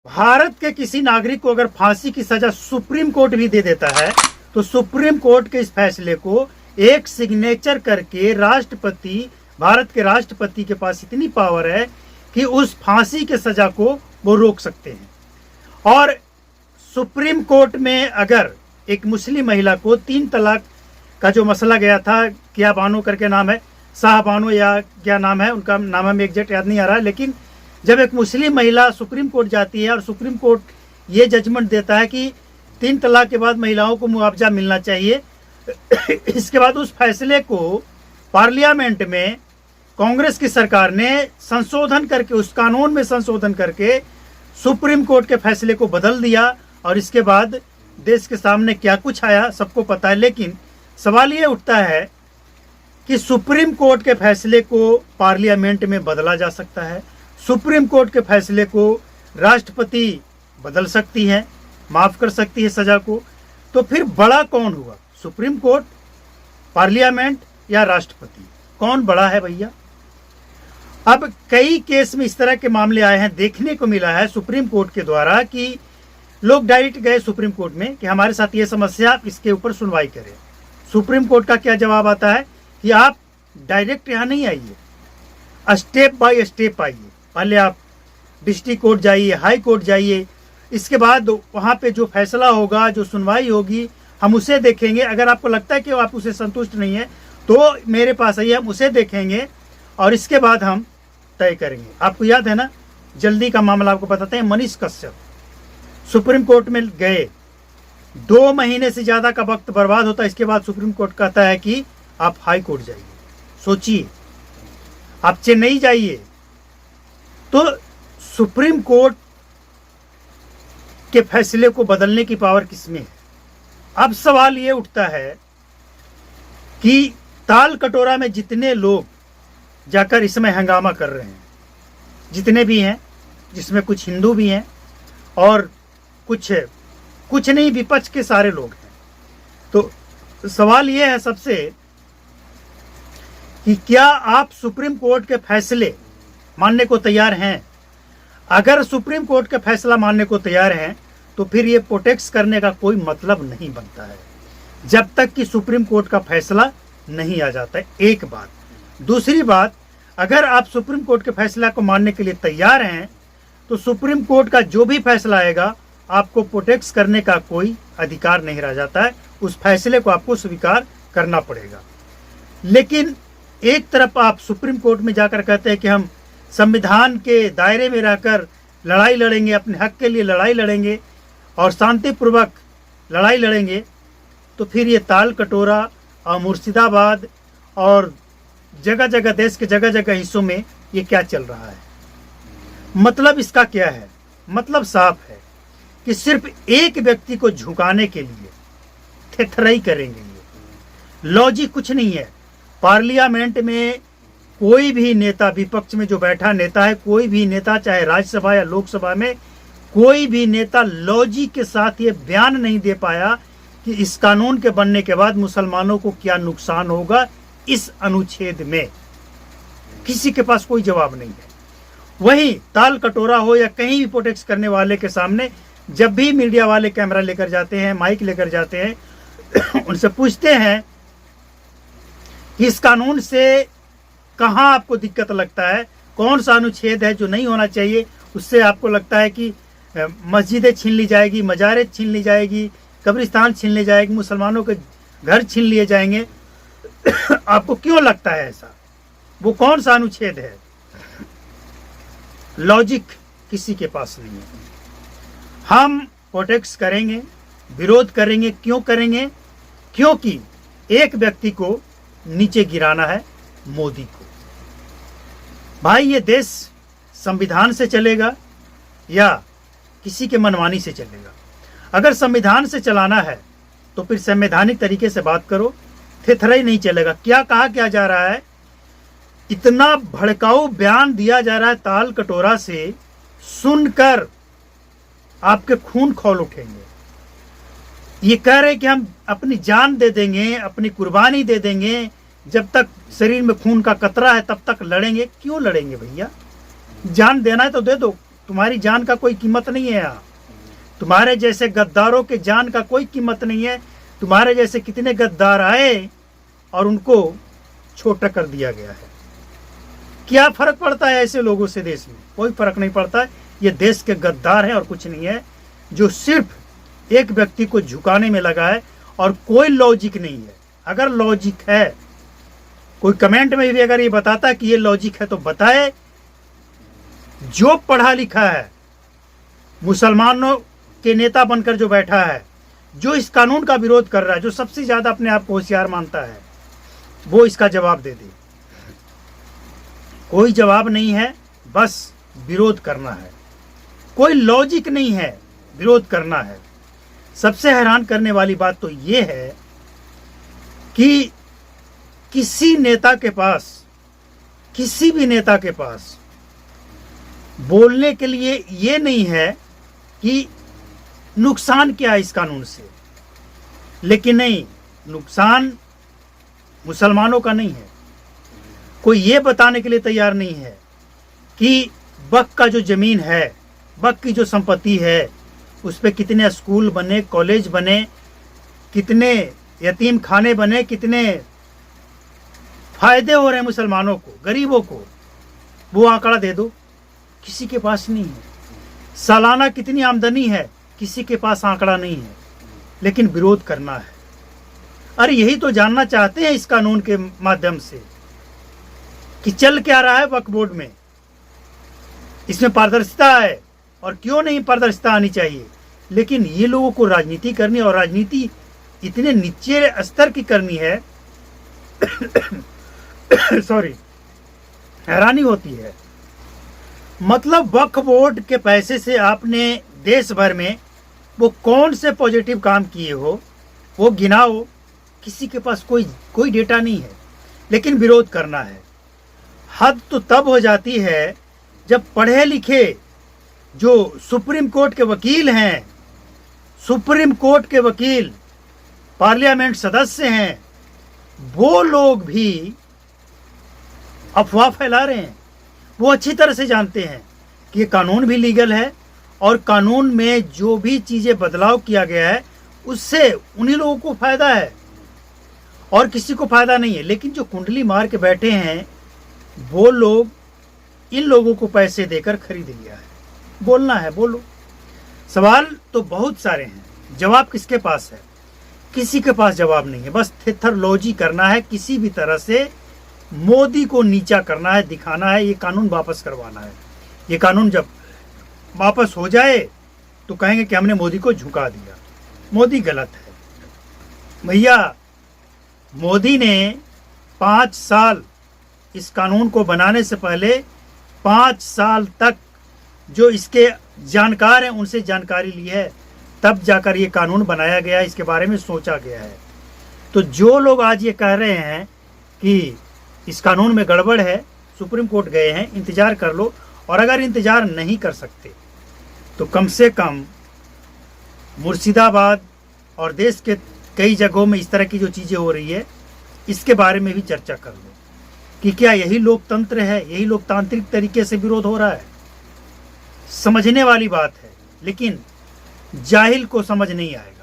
भारत के किसी नागरिक को अगर फांसी की सजा सुप्रीम कोर्ट भी दे देता है तो सुप्रीम कोर्ट के इस फैसले को एक सिग्नेचर करके राष्ट्रपति, भारत के राष्ट्रपति के पास इतनी पावर है कि उस फांसी के सजा को वो रोक सकते हैं। और सुप्रीम कोर्ट में अगर एक मुस्लिम महिला को 3 तलाक का जो मसला गया था, क्या बानो करके नाम है, शाह बानो या क्या नाम है, उनका नाम हमें एग्जैक्ट याद नहीं आ रहा है, लेकिन जब एक मुस्लिम महिला सुप्रीम कोर्ट जाती है और सुप्रीम कोर्ट ये जजमेंट देता है कि 3 तलाक के बाद महिलाओं को मुआवजा मिलना चाहिए, इसके बाद उस फैसले को पार्लियामेंट में कांग्रेस की सरकार ने संशोधन करके, उस कानून में संशोधन करके सुप्रीम कोर्ट के फैसले को बदल दिया। और इसके बाद देश के सामने क्या कुछ आया सबको पता है। लेकिन सवाल ये उठता है कि सुप्रीम कोर्ट के फैसले को पार्लियामेंट में बदला जा सकता है, सुप्रीम कोर्ट के फैसले को राष्ट्रपति बदल सकती है, माफ कर सकती है सजा को। तो फिर बड़ा कौन हुआ, सुप्रीम कोर्ट, पार्लियामेंट या राष्ट्रपति? कौन बड़ा है भैया? अब कई केस में इस तरह के मामले आए हैं, देखने को मिला है सुप्रीम कोर्ट के द्वारा कि लोग डायरेक्ट गए सुप्रीम कोर्ट में कि हमारे साथ ये समस्या, आप इसके ऊपर सुनवाई करें। सुप्रीम कोर्ट का क्या जवाब आता है कि आप डायरेक्ट यहाँ नहीं आइए, स्टेप बाय स्टेप आइए। पहले आप डिस्ट्रिक्ट कोर्ट जाइए, हाई कोर्ट जाइए, इसके बाद वहाँ पे जो फैसला होगा, जो सुनवाई होगी, हम उसे देखेंगे। अगर आपको लगता है कि आप उसे संतुष्ट नहीं है तो मेरे पास आइए, हम उसे देखेंगे और इसके बाद हम तय करेंगे। आपको याद है ना, जल्दी का मामला आपको बताते हैं। मनीष कश्यप सुप्रीम कोर्ट में गए, 2 महीने से ज़्यादा का वक्त बर्बाद होता है। इसके बाद सुप्रीम कोर्ट कहता है कि आप हाई कोर्ट जाइए। सोचिए, आप चेन्नई जाइए। तो सुप्रीम कोर्ट के फैसले को बदलने की पावर किसमें है? अब सवाल ये उठता है कि ताल कटोरा में जितने लोग जाकर इसमें हंगामा कर रहे हैं, जितने भी हैं, जिसमें कुछ हिंदू भी हैं और कुछ नहीं, विपक्ष के सारे लोग हैं। तो सवाल ये है सबसे कि क्या आप सुप्रीम कोर्ट के फैसले मानने को तैयार हैं? अगर सुप्रीम कोर्ट का फैसला मानने को तैयार हैं तो फिर ये प्रोटेक्ट करने का कोई मतलब नहीं बनता है जब तक कि सुप्रीम कोर्ट का फैसला नहीं आ जाता है। एक बात। दूसरी बात, अगर आप सुप्रीम कोर्ट के फैसला को मानने के लिए तैयार हैं तो सुप्रीम कोर्ट का जो भी फैसला आएगा आपको प्रोटेक्ट करने का कोई अधिकार नहीं रह जाता है, उस फैसले को आपको स्वीकार करना पड़ेगा। लेकिन एक तरफ आप सुप्रीम कोर्ट में जाकर कहते हैं कि हम संविधान के दायरे में रहकर लड़ाई लड़ेंगे, अपने हक के लिए लड़ाई लड़ेंगे और शांतिपूर्वक लड़ाई लड़ेंगे, तो फिर ये ताल कटोरा और मुर्शिदाबाद और जगह जगह, देश के जगह जगह हिस्सों में ये क्या चल रहा है? मतलब इसका क्या है? मतलब साफ है कि सिर्फ एक व्यक्ति को झुकाने के लिए थेथराई करेंगे। ये लॉजिक कुछ नहीं है। पार्लियामेंट में कोई भी नेता, विपक्ष में जो बैठा नेता है, कोई भी नेता, चाहे राज्यसभा या लोकसभा में, कोई भी नेता लॉजिक के साथ ये बयान नहीं दे पाया कि इस कानून के बनने के बाद मुसलमानों को क्या नुकसान होगा इस अनुच्छेद में। किसी के पास कोई जवाब नहीं है। वहीं ताल कटोरा हो या कहीं भी प्रोटेक्ट करने वाले के सामने जब भी मीडिया वाले कैमरा लेकर जाते हैं, माइक लेकर जाते हैं, उनसे पूछते हैं कि इस कानून से कहाँ आपको दिक्कत लगता है, कौन सा अनुच्छेद है जो नहीं होना चाहिए, उससे आपको लगता है कि मस्जिदें छीन ली जाएगी, मजारें छीन ली जाएगी, कब्रिस्तान छीन ली जाएगी, मुसलमानों के घर छीन लिए जाएंगे। आपको क्यों लगता है ऐसा? वो कौन सा अनुच्छेद है? लॉजिक किसी के पास नहीं है। हम प्रोटेक्ट करेंगे, विरोध करेंगे। क्यों करेंगे? क्योंकि एक व्यक्ति को नीचे गिराना है, मोदी को। भाई, ये देश संविधान से चलेगा या किसी के मनमानी से चलेगा? अगर संविधान से चलाना है तो फिर संवैधानिक तरीके से बात करो, थेथराई नहीं चलेगा। क्या कहा क्या जा रहा है? इतना भड़काऊ बयान दिया जा रहा है ताल कटोरा से, सुनकर आपके खून खौल उठेंगे। ये कह रहे कि हम अपनी जान दे देंगे, अपनी कुर्बानी दे देंगे, जब तक शरीर में खून का कतरा है तब तक लड़ेंगे। क्यों लड़ेंगे भैया? जान देना है तो दे दो, तुम्हारी जान का कोई कीमत नहीं है यहाँ। तुम्हारे जैसे गद्दारों के जान का कोई कीमत नहीं है। तुम्हारे जैसे कितने गद्दार आए और उनको छोटा कर दिया गया है। क्या फर्क पड़ता है ऐसे लोगों से देश में? कोई फर्क नहीं पड़ता है। ये देश के गद्दार हैं और कुछ नहीं है, जो सिर्फ एक व्यक्ति को झुकाने में लगा है और कोई लॉजिक नहीं है। अगर लॉजिक है, कोई कमेंट में भी अगर ये बताता है कि ये लॉजिक है तो बताए। जो पढ़ा लिखा है, मुसलमानों के नेता बनकर जो बैठा है, जो इस कानून का विरोध कर रहा है, जो सबसे ज्यादा अपने आप को होशियार मानता है, वो इसका जवाब दे दे। कोई जवाब नहीं है, बस विरोध करना है। कोई लॉजिक नहीं है, विरोध करना है। सबसे हैरान करने वाली बात तो ये है कि किसी नेता के पास, किसी भी नेता के पास बोलने के लिए ये नहीं है कि नुकसान क्या है इस कानून से। लेकिन नहीं, नुकसान मुसलमानों का नहीं है। कोई ये बताने के लिए तैयार नहीं है कि वक्फ का जो जमीन है, वक्फ की जो संपत्ति है, उस पे कितने स्कूल बने, कॉलेज बने, कितने यतीम खाने बने, कितने फायदे हो रहे हैं मुसलमानों को, गरीबों को, वो आंकड़ा दे दो। किसी के पास नहीं है। सालाना कितनी आमदनी है, किसी के पास आंकड़ा नहीं है। लेकिन विरोध करना है। अरे यही तो जानना चाहते हैं इस कानून के माध्यम से कि चल क्या रहा है वक्फ बोर्ड में, इसमें पारदर्शिता है और क्यों नहीं पारदर्शिता आनी चाहिए। लेकिन ये लोगों को राजनीति करनी, और राजनीति इतने नीचे स्तर की करनी है सॉरी, हैरानी होती है। मतलब वक्फ बोर्ड के पैसे से आपने देश भर में वो कौन से पॉजिटिव काम किए हो, वो गिनाओ। किसी के पास कोई डेटा नहीं है, लेकिन विरोध करना है। हद तो तब हो जाती है जब पढ़े लिखे जो सुप्रीम कोर्ट के वकील हैं, सुप्रीम कोर्ट के वकील, पार्लियामेंट सदस्य हैं, वो लोग भी अफवाह फैला रहे हैं। वो अच्छी तरह से जानते हैं कि ये कानून भी लीगल है और कानून में जो भी चीजें बदलाव किया गया है उससे उन्हीं लोगों को फायदा है और किसी को फायदा नहीं है। लेकिन जो कुंडली मार के बैठे हैं, वो लोग इन लोगों को पैसे देकर खरीद लिया है। बोलना है बोलो। सवाल तो बहुत सारे हैं, जवाब किसके पास है? किसी के पास जवाब नहीं है। बस थेथरलॉजी करना है, किसी भी तरह से मोदी को नीचा करना है, दिखाना है, ये कानून वापस करवाना है। ये कानून जब वापस हो जाए तो कहेंगे कि हमने मोदी को झुका दिया। मोदी गलत है भैया। मोदी ने 5 साल इस कानून को बनाने से पहले 5 साल तक जो इसके जानकार हैं उनसे जानकारी ली है, तब जाकर ये कानून बनाया गया, इसके बारे में सोचा गया है। तो जो लोग आज ये कह रहे हैं कि इस कानून में गड़बड़ है, सुप्रीम कोर्ट गए हैं, इंतजार कर लो। और अगर इंतजार नहीं कर सकते तो कम से कम मुर्शिदाबाद और देश के कई जगहों में इस तरह की जो चीज़ें हो रही है, इसके बारे में भी चर्चा कर लो कि क्या यही लोकतंत्र है, यही लोकतांत्रिक तरीके से विरोध हो रहा है। समझने वाली बात है, लेकिन जाहिल को समझ नहीं आएगा।